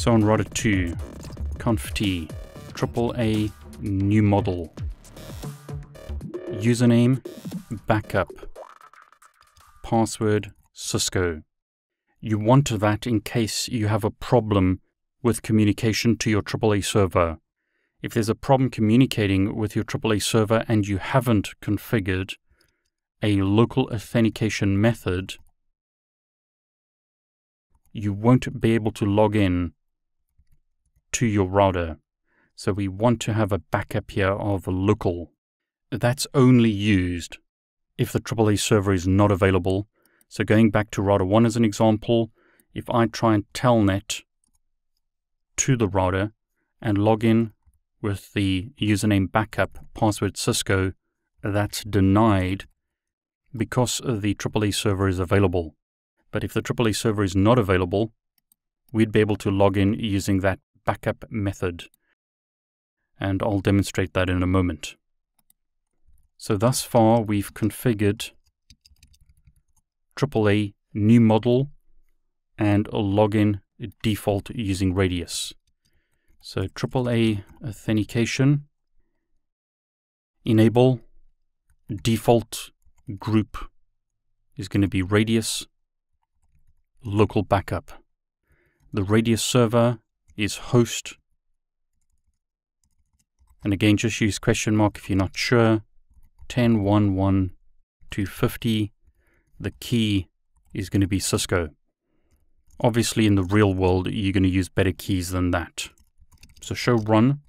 So on router 2, conft AAA new model, username backup, password Cisco. You want that in case you have a problem with communication to your AAA server. If there's a problem communicating with your AAA server and you haven't configured a local authentication method, you won't be able to log in to your router. So we want to have a backup here of local. That's only used if the AAA server is not available. So going back to router 1 as an example, if I try and telnet to the router and log in with the username backup password Cisco, that's denied because the AAA server is available. But if the AAA server is not available, we'd be able to log in using that backup method. And I'll demonstrate that in a moment. So thus far we've configured AAA new model and a login default using RADIUS. So AAA authentication, enable, default group is going to be RADIUS, local backup. The RADIUS server is host, and again just use question mark if you're not sure. 10.1.1.250, the key is going to be Cisco. Obviously in the real world you're going to use better keys than that. So show run,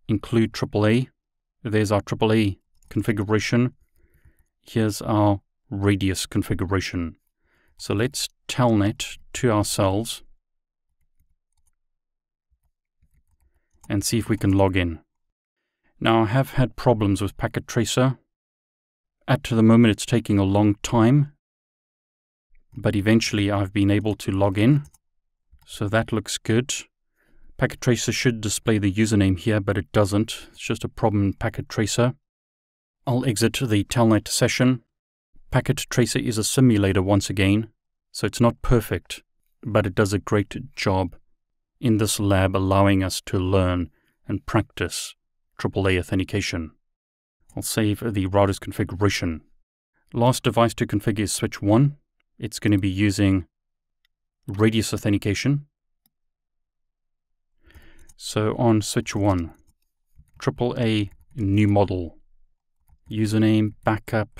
include AAA, there's our AAA configuration, here's our RADIUS configuration. So let's telnet to ourselves and see if we can log in. Now I have had problems with Packet Tracer. At the moment it's taking a long time, but eventually I've been able to log in. So that looks good. Packet Tracer should display the username here, but it doesn't. It's just a problem in Packet Tracer. I'll exit the telnet session. Packet Tracer is a simulator once again, so it's not perfect, but it does a great job in this lab allowing us to learn and practice AAA authentication. I'll save the router's configuration. Last device to configure is switch 1. It's going to be using RADIUS authentication. So on switch 1, AAA new model, username backup,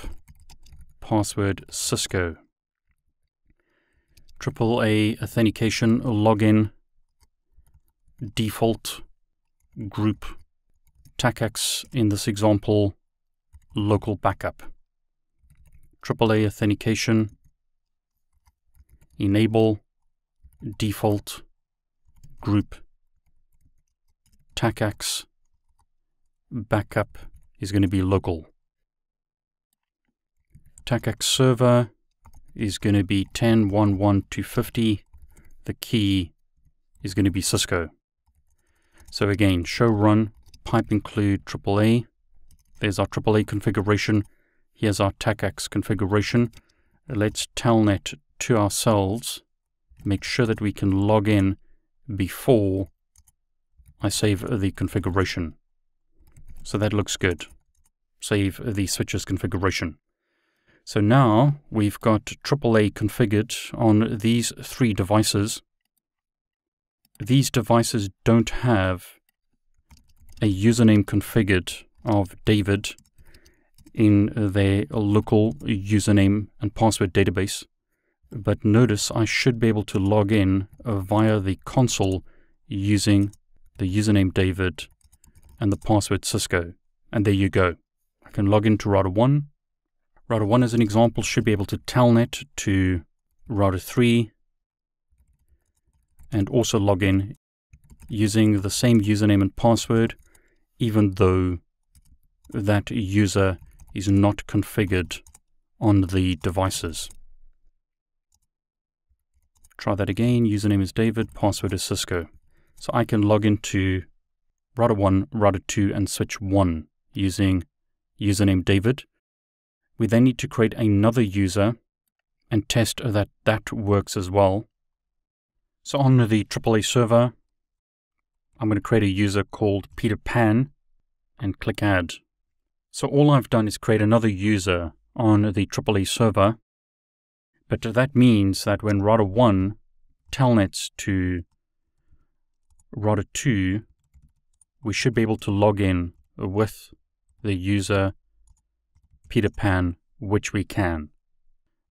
password Cisco. AAA authentication login, default group TACACS in this example, local backup. AAA authentication, enable, default group TACACS, backup is going to be local. TACACS server is going to be 10.1.1.250. The key is going to be Cisco. So again, show run, pipe include AAA. There's our AAA configuration. Here's our TACACS configuration. Let's telnet to ourselves. Make sure that we can log in before I save the configuration. So that looks good. Save the switches configuration. So now we've got AAA configured on these 3 devices. These devices don't have a username configured of David in their local username and password database. But notice I should be able to log in via the console using the username David and the password Cisco. And there you go. I can log into router 1. Router 1 as an example should be able to telnet to router 3 and also log in using the same username and password, even though that user is not configured on the devices. Try that again. Username is David, password is Cisco. So I can log into router 1, router 2, and switch 1 using username David. We then need to create another user and test that that works as well. So on the AAA server, I'm going to create a user called Peter Pan and click Add. So all I've done is create another user on the AAA server, but that means that when router 1 telnets to router 2, we should be able to log in with the user Peter Pan, which we can.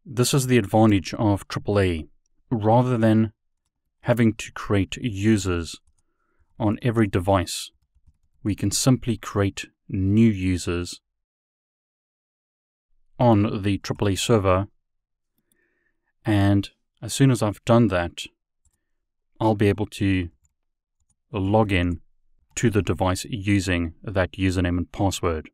This is the advantage of AAA. Rather than having to create users on every device, we can simply create new users on the AAA server, and as soon as I've done that, I'll be able to log in to the device using that username and password.